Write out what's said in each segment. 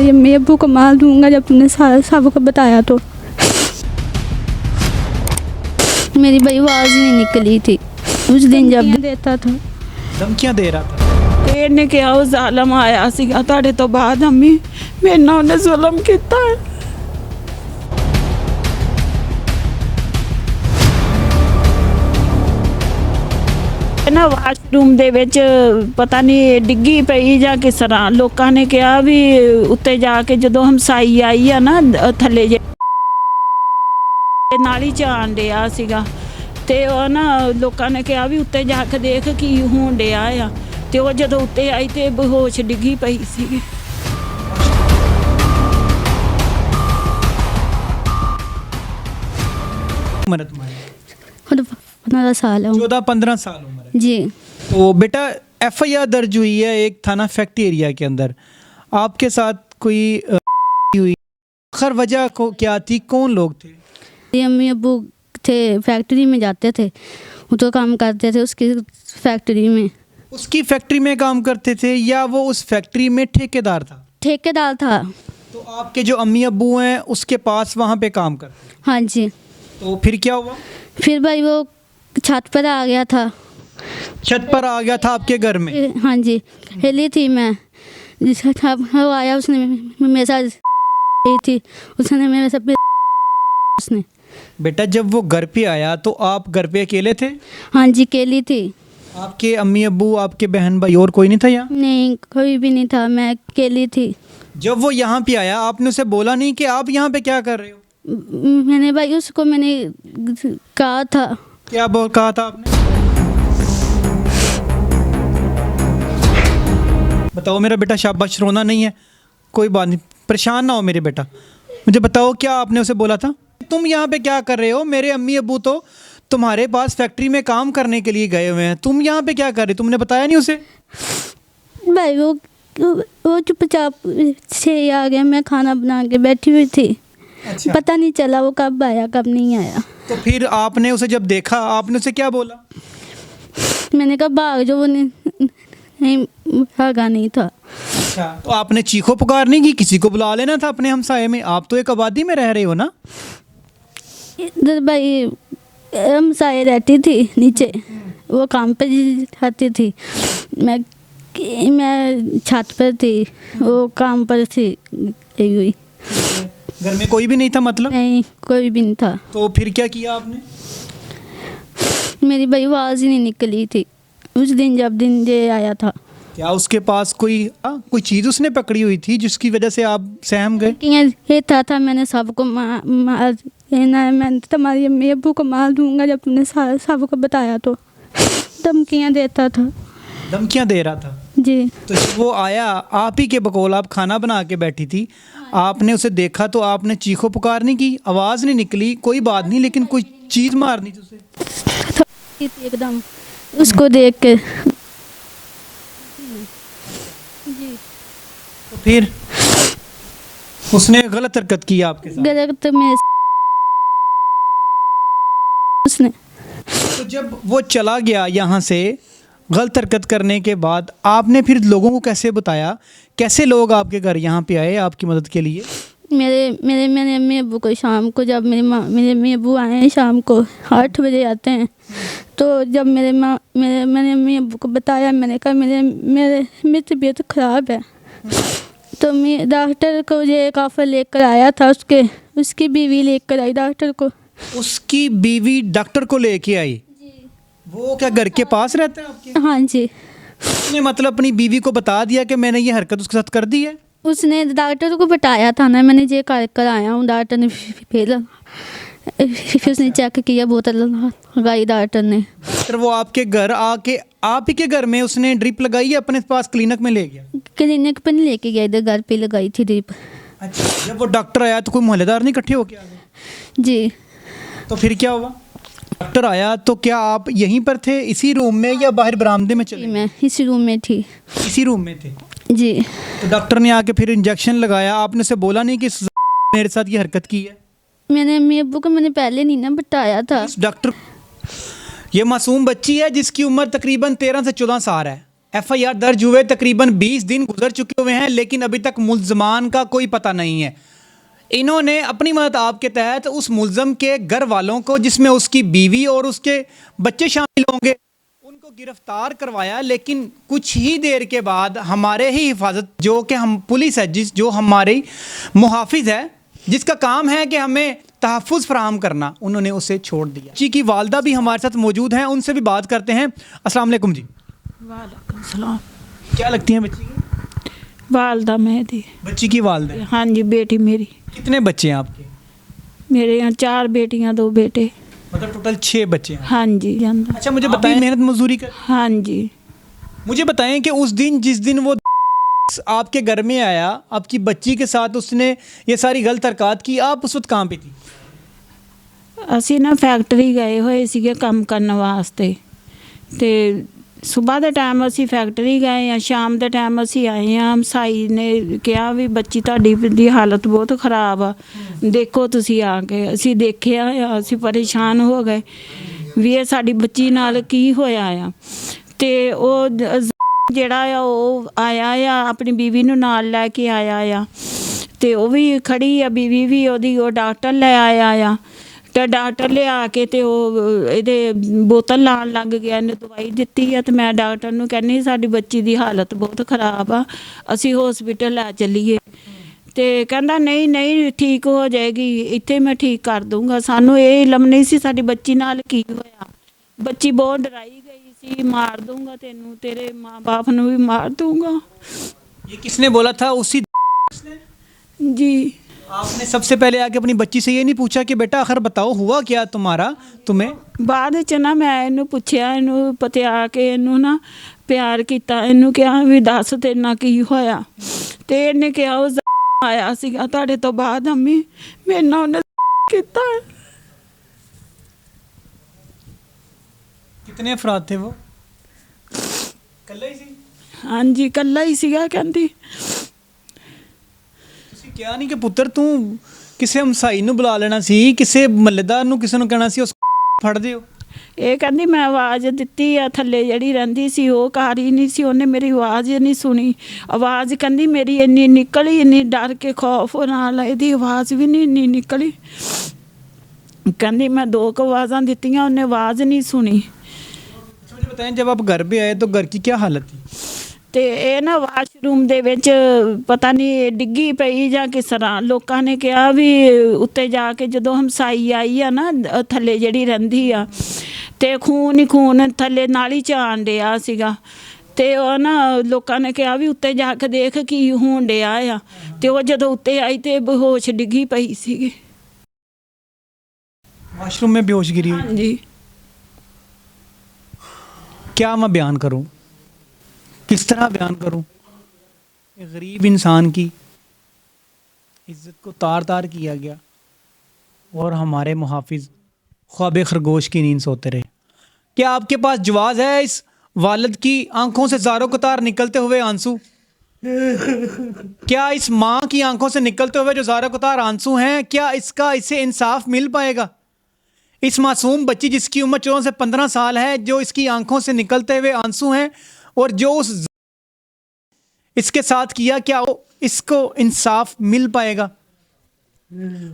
तुम्हारी अम्मी अब्बू को मार दूंगा जब तुमने सबको बताया तो। मेरी भाई आवाज़ नहीं निकली थी उस दिन जब देता था, धमकियां दे रहा था। ਇਹਨੇ ਕਿਹਾ ਉਹ ਜ਼ਾਲਮ ਆਇਆ ਸੀਗਾ ਤੁਹਾਡੇ ਤੋਂ ਬਾਅਦ ਅੰਮੀ ਮੇਰੇ ਨਾਲ ਉਹਨੇ ਜ਼ੁਲਮ ਕੀਤਾ ਹੈ। ਨਾ ਵਾਸ਼ਰੂਮ ਦੇ ਵਿੱਚ ਪਤਾ ਨਹੀਂ ਡਿੱਗੀ ਪਈ ਜਾਂ ਕਿਸ ਤਰ੍ਹਾਂ ਲੋਕਾਂ ਨੇ ਕਿਹਾ ਵੀ ਉੱਤੇ ਜਾ ਕੇ ਜਦੋਂ ਹਮਸਾਈ ਆਈ ਆ ਨਾ ਥੱਲੇ ਜੇ ਨਾਲੀ ਚ ਆਣ ਡਿਆ ਸੀਗਾ ਤੇ ਉਹ ਨਾ ਲੋਕਾਂ ਨੇ ਕਿਹਾ ਵੀ ਉੱਤੇ ਜਾ ਕੇ ਦੇਖ ਕੀ ਹੋਣ ਡਿਆ ਆ ਤੇ ਉਹ ਜਦੋਂ ਉੱਤੇ ਆਈ ਤੇ ਬੇਹੋਸ਼ ਡਿੱਗੀ ਪਈ ਸੀਗੀ। उम्र है तुम्हारी? खुद 15 साल है 14-15 साल उम्र है। जी। तो बेटा FIR दर्ज हुई है एक थाना फैक्ट्री एरिया के अंदर, आपके साथ कोई हुई, आखिर वजह को क्या थी, कौन लोग थे? ये अम्मी अब्बू थे, फैक्ट्री में जाते थे, वो तो काम करते थे उसकी फैक्ट्री में। उसकी फैक्ट्री में काम करते थे या वो उस फैक्ट्री में ठेकेदार था? ठेकेदार था। तो आपके जो अम्मी अब्बू हैं उसके पास वहाँ पे काम करते? हाँ जी। तो फिर क्या हुआ? फिर भाई वो छत पर आ गया था। छत पर आ गया था आपके घर में? हाँ जी, हिली थी मैं, वो आया उसने मेरे साथ थी, उसने मेरे साथ उसने। बेटा जब वो घर पे आया तो आप घर पे अकेले थे? हाँ जी, अकेली थी। आपके अम्मी अब्बू, आपके बहन भाई और कोई नहीं था यहाँ? नहीं, कोई भी नहीं था, मैं अकेली थी। जब वो यहाँ पे आया आपने उसे बोला नहीं कि आप यहाँ पे क्या कर रहे हो? मैंने भाई उसको मैंने कहा था। क्या कहा था आपने? बताओ मेरा बेटा, शाबाश, रोना नहीं है, कोई बात नहीं, परेशान ना हो मेरे बेटा, मुझे बताओ क्या आपने उसे बोला था? तुम यहाँ पे क्या कर रहे हो? मेरे अम्मी अब्बू तो तुम्हारे पास फैक्ट्री में काम करने के लिए गए हुए हैं, तुम यहाँ पे क्या कर रहे हो? तुमने बताया नहीं उसे? भाई वो चुपचाप से आ गया, मैं खाना बना के बैठी हुई थी। अच्छा। पता नहीं चला वो कब आया कब नहीं आया। तो फिर आपने उसे जब देखा आपने उसे क्या बोला? मैंने कहा भाग जो, वो नहीं भागा नहीं था। अच्छा, तो आपने चीखो पुकार नहीं की? किसी को बुला लेना था अपने हमसाये में, आप तो एक आबादी में रह रहे हो ना? इधर भाई हमसाये रहती थी नीचे, वो काम पे जाती थी, मैं छत पर थी, वो काम पर थी गई हुई। घर में कोई भी नहीं था मतलब? नहीं, कोई भी नहीं था। तो फिर क्या किया आपने? मेरी भाई आवाज़ ही नहीं निकली थी उस दिन जब दिन ये आया था। क्या उसके पास कोई चीज़ उसने पकड़ी हुई थी जिसकी वजह से आप सहम गए? ये था मैंने सबको मार देना, मैं तुम्हारी अम्मी अब्बू को मार दूंगा जब तुमने सबको बताया तो। धमकियाँ देता था। धमकियाँ दे रहा था जी। तो जब वो आया आप ही के बकौल, आप खाना बना के बैठी थी, आपने उसे देखा तो आपने चीखो पुकार नहीं की, आवाज़ नहीं निकली, कोई बात नहीं, लेकिन कोई चीज़ मारनी थी उसे एकदम उसको देख के। जी। तो फिर उसने गलत हरकत की आपके साथ? गलत में उसने। तो जब वो चला गया यहाँ से गलत हरकत करने के बाद आपने फिर लोगों को कैसे बताया? कैसे लोग आपके घर यहाँ पे आए आपकी मदद के लिए? मेरे अम्मी अब्बू को शाम को, जब मेरे अम्मी अब्बू आए हैं शाम को 8 बजे आते हैं, तो जब मैंने अम्मी अब्बू को बताया, मैंने कहा मेरी तबीयत ख़राब है, तो मैं डॉक्टर को ये काफ़र लेकर आया था, उसकी बीवी लेकर आई डॉक्टर को। उसकी बीवी डॉक्टर को लेके आई? वो क्या घर के पास रहता है आपके? हाँ जी। उसने मतलब अपनी बीवी को बता दिया कि मैंने ये हरकत उसके साथ कर दी है? उसने डॉक्टर को बताया था ना, मैंने ये कर आया हूँ, डॉक्टर ने फिर उसने चेक किया, बोतल लगाई डॉक्टर ने। फिर वो आपके घर आके आप ही के घर में उसने ड्रिप लगाई, अपने पास क्लिनिक में ले गया? क्लिनिक पर नहीं लेके गया, इधर घर पे लगाई थी ड्रिप। अच्छा, जब वो डॉक्टर आया तो कोई मोहल्लेदार नहीं इकट्ठे होके आ गए? जी। तो फिर क्या हुआ? डॉक्टर आया तो क्या आप यहीं पर थे इसी रूम में या बाहर बरामदे में चले? मैं इसी रूम में थी। इसी रूम में थे? जी। तो डॉक्टर ने आके फिर इंजेक्शन लगाया, आपने उसे बोला नहीं कि मेरे साथ ये हरकत की है? मैंने अम्मी अब्बू को मैंने पहले नहीं ना बताया था। डॉक्टर, ये मासूम बच्ची है जिसकी उम्र तकरीबन 13 से 14 साल है, एफआईआर दर्ज हुए तकरीबन 20 दिन गुजर चुके हुए हैं, लेकिन अभी तक मुल्ज़मान का कोई पता नहीं है। इन्होंने अपनी मदद आपके तहत उस मुल्ज़म के घर वालों को, जिसमें उसकी बीवी और उसके बच्चे शामिल होंगे, उनको गिरफ्तार करवाया। लेकिन कुछ ही देर के बाद हमारे ही हिफाजत, जो कि हम पुलिस है, जो हमारी मुहाफिज है, जिसका काम है कि हमें तहफ़्फ़ुज़ फराहम करना, उन्होंने उसे छोड़ दिया। जी की वालदा भी हमारे साथ मौजूद हैं, उनसे भी बात करते हैं। अस्सलाम वालेकुम जी। वालेकुम सलाम। क्या लगती हैं बच्ची की? वालदा मेहदी। बच्ची की वालदा। हाँ जी, बेटी मेरी। कितने बच्चे हैं आपके? मेरे यहाँ 4 बेटियाँ 2 बेटे। मतलब टोटल 6 बच्चे हैं। हाँ जी जानदा। अच्छा, मुझे बताएं, मेहनत मजदूरी कर, हाँ जी। मुझे बताएं कि उस दिन, जिस दिन वो आपके घर में आया, आपकी बच्ची के साथ उसने ये सारी गलत हरकत की, आप उस वक्त कहाँ पे थी? ਅਸੀਂ ਨਾ ਫੈਕਟਰੀ ਗਏ ਹੋਏ ਸੀਗੇ ਕੰਮ ਕਰਨ ਵਾਸਤੇ ਤੇ ਸਵੇਰ ਦੇ ਟਾਈਮ ਅਸੀਂ ਫੈਕਟਰੀ ਗਏ ਆ, ਸ਼ਾਮ ਦੇ ਟਾਈਮ ਅਸੀਂ ਆਏ ਆ। ਹਮਸਾਈ ਨੇ ਕਿਹਾ ਵੀ ਬੱਚੀ ਤੁਹਾਡੀ ਦੀ ਹਾਲਤ ਬਹੁਤ ਖਰਾਬ ਆ, ਦੇਖੋ ਤੁਸੀਂ ਆ ਕੇ। ਅਸੀਂ ਦੇਖਿਆ ਆ, ਅਸੀਂ ਪਰੇਸ਼ਾਨ ਹੋ ਗਏ ਵੀ ਇਹ ਸਾਡੀ ਬੱਚੀ ਨਾਲ ਕੀ ਹੋਇਆ ਆ। ਤੇ ਉਹ ਜਿਹੜਾ ਆ ਉਹ ਆਇਆ ਆ, ਆਪਣੀ ਬੀਵੀ ਨੂੰ ਨਾਲ ਲੈ ਕੇ ਆਇਆ ਆ, ਤੇ ਉਹ ਵੀ ਖੜੀ ਆ ਬੀਵੀ ਵੀ ਉਹਦੀ। ਉਹ ਡਾਕਟਰ ਲੈ ਆਇਆ ਆ, ਤੇ ਡਾਕਟਰ ਲਿਆ ਕੇ ਤੇ ਉਹ ਇਹਦੇ ਬੋਤਲ ਲਾਉਣ ਲੱਗ ਗਿਆ। ਇਹਨੇ ਦਵਾਈ ਦਿੱਤੀ ਆ, ਤੇ ਮੈਂ ਡਾਕਟਰ ਨੂੰ ਕਹਿੰਦੀ ਸਾਡੀ ਬੱਚੀ ਦੀ ਹਾਲਤ ਬਹੁਤ ਖਰਾਬ ਆ, ਅਸੀਂ ਹੌਸਪੀਟਲ ਲੈ ਚੱਲੀਏ। ਤੇ ਕਹਿੰਦਾ ਨਹੀਂ ਨਹੀਂ ਠੀਕ ਹੋ ਜਾਏਗੀ, ਇੱਥੇ ਮੈਂ ਠੀਕ ਕਰ ਦੂੰਗਾ। ਸਾਨੂੰ ਇਹ ਇਲਮ ਨਹੀਂ ਸੀ ਸਾਡੀ ਬੱਚੀ ਨਾਲ ਕੀ ਹੋਇਆ। ਬੱਚੀ ਬਹੁਤ ਡਰਾਈ ਗਈ ਸੀ, ਮਾਰ ਦੂੰਗਾ ਤੈਨੂੰ, ਤੇਰੇ ਮਾँ बाप ਨੂੰ ਵੀ ਮਾਰ ਦੂੰਗਾ। ये किसने बोला था? उसी जी। आपने सबसे पहले आके अपनी बच्ची से ये नहीं पूछा कि बेटा आखिर बताओ हुआ क्या तुम्हारा, तुम्हें? ਬਾਅਦ ਵਿੱਚ ਨਾ ਮੈਂ ਇਹਨੂੰ ਪੁੱਛਿਆ, ਇਹਨੂੰ ਪਤਿਆ ਕੇ ਇਹਨੂੰ ਨਾ ਪਿਆਰ ਕੀਤਾ, ਇਹਨੂੰ ਕਿਹਾ ਵੀ ਦੱਸ ਤੇਰੇ ਨਾਲ ਕੀ ਹੋਇਆ। ਤੇ ਇਹਨੇ ਕਿਹਾ ਉਹ ਆਇਆ ਸੀਗਾ ਤੁਹਾਡੇ ਤੋਂ ਬਾਅਦ ਅੰਮੀ, ਮੇਰੇ ਨਾਲ ਉਹਨੇ ਕੀਤਾ। कितने अफराद थे वो? कल्ला ही सी? ਹਾਂਜੀ ਇਕੱਲਾ ਹੀ ਸੀਗਾ ਕਹਿੰਦੀ। ਤੁਸੀਂ ਕਿਹਾ ਨਹੀਂ ਕਿ ਪੁੱਤਰ ਤੂੰ ਕਿਸੇ ਹਮਸਾਈ ਨੂੰ ਬੁਲਾ ਲੈਣਾ ਸੀ, ਕਿਸੇ ਮਹੱਲੇਦਾਰ ਨੂੰ, ਕਿਸੇ ਨੂੰ ਕਹਿਣਾ ਸੀ ਉਸ ਫੜ ਦਿਓ। ਇਹ ਕਹਿੰਦੀ ਮੈਂ ਆਵਾਜ਼ ਦਿੱਤੀ ਆ, ਥੱਲੇ ਜਿਹੜੀ ਰਹਿੰਦੀ ਸੀ ਉਹ ਘਰ ਹੀ ਨਹੀਂ ਸੀ, ਉਹਨੇ ਮੇਰੀ ਆਵਾਜ਼ ਨਹੀਂ ਸੁਣੀ। ਆਵਾਜ਼ ਕਹਿੰਦੀ ਮੇਰੀ ਇੰਨੀ ਨਿਕਲੀ, ਇੰਨੀ ਡਰ ਕੇ ਖੌਫ ਨਾਲ ਇਹਦੀ ਆਵਾਜ਼ ਵੀ ਨਹੀਂ ਇੰਨੀ ਨਿਕਲੀ। ਕਹਿੰਦੀ ਮੈਂ 2 ਆਵਾਜ਼ਾਂ ਦਿੱਤੀਆਂ, ਉਹਨੇ ਆਵਾਜ਼ ਨਹੀਂ ਸੁਣੀ। मुझे बताएं, जब आप घर पे आए तो घर की क्या हालत थी? ਤੇ ਇਹ ਨਾ ਵਾਸ਼ਰੂਮ ਦੇ ਵਿੱਚ ਪਤਾ ਨਹੀਂ ਡਿੱਗੀ ਪਈ ਜਾਂ ਕਿਸ ਤਰ੍ਹਾਂ। ਲੋਕਾਂ ਨੇ ਕਿਹਾ ਵੀ ਉੱਤੇ ਜਾ ਕੇ ਜਦੋਂ ਹਮਸਾਈ ਆਈ ਆ ਨਾ, ਥੱਲੇ ਜਿਹੜੀ ਰਹਿੰਦੀ ਆ, ਤੇ ਖੂਨ ਹੀ ਖੂਨ ਥੱਲੇ ਨਾਲੀ ਚ ਆਣ ਡਿਆ ਸੀਗਾ। ਤੇ ਉਹ ਨਾ ਲੋਕਾਂ ਨੇ ਕਿਹਾ ਵੀ ਉੱਤੇ ਜਾ ਕੇ ਦੇਖ ਕੀ ਹੋਣ ਡਿਆ ਆ। ਤੇ ਉਹ ਜਦੋਂ ਉੱਤੇ ਆਈ ਤੇ ਬੇਹੋਸ਼ ਡਿੱਗੀ ਪਈ ਸੀਗੀ। वॉशरूम में बेहोश गिरी हुई? ਹਾਂਜੀ। क्या मैं बयान करूं, किस तरह बयान करूं? एक गरीब इंसान की इज्जत को तार तार किया गया और हमारे मुहाफिज ख्वाब खरगोश की नींद सोते रहे। क्या आपके पास जवाज़ है इस वालिद की आंखों से ज़ारो कतार निकलते हुए आंसू? क्या इस माँ की आंखों से निकलते हुए जो ज़ारो कतार आंसू हैं, क्या इसे इंसाफ मिल पाएगा? इस मासूम बच्ची जिसकी उम्र 14 से 15 साल है, जो इसकी आंखों से निकलते हुए आंसू हैं, और जो उस इसके साथ किया, क्या इसको इंसाफ मिल पाएगा?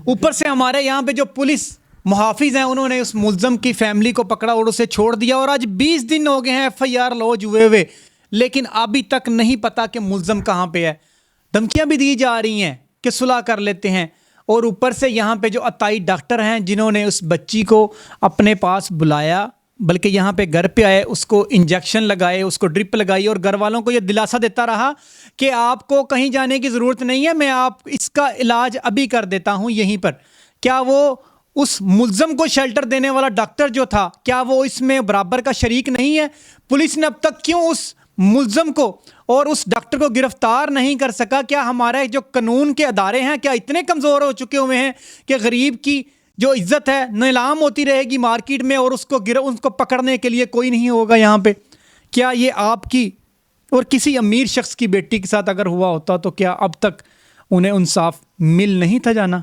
ऊपर से हमारे यहाँ पे जो पुलिस मुहाफिज हैं, उन्होंने उस मुल्ज़म की फैमिली को पकड़ा और उसे छोड़ दिया। और आज 20 दिन हो गए हैं एफआईआर लॉन्च हुए हुए, लेकिन अभी तक नहीं पता कि मुल्ज़म कहाँ पे है। धमकियाँ भी दी जा रही हैं कि सुलह कर लेते हैं। और ऊपर से यहाँ पे जो अताई डॉक्टर हैं, जिन्होंने उस बच्ची को अपने पास बुलाया, बल्कि यहाँ पे घर पे आए, उसको इंजेक्शन लगाए, उसको ड्रिप लगाई, और घर वालों को ये दिलासा देता रहा कि आपको कहीं जाने की ज़रूरत नहीं है, मैं आप इसका इलाज अभी कर देता हूँ यहीं पर। क्या वो उस मुल्ज़म को शेल्टर देने वाला डॉक्टर जो था, क्या वो इसमें बराबर का शरीक नहीं है? पुलिस ने अब तक क्यों उस मुल्ज़म को और उस डॉक्टर को गिरफ्तार नहीं कर सका? क्या हमारे जो कानून के अदारे हैं क्या इतने कमज़ोर हो चुके हुए हैं कि गरीब की जो इज़्ज़त है नीलाम होती रहेगी मार्केट में, और उसको पकड़ने के लिए कोई नहीं होगा यहाँ पे? क्या ये आपकी और किसी अमीर शख्स की बेटी के साथ अगर हुआ होता तो क्या अब तक उन्हें इंसाफ मिल नहीं था जाना?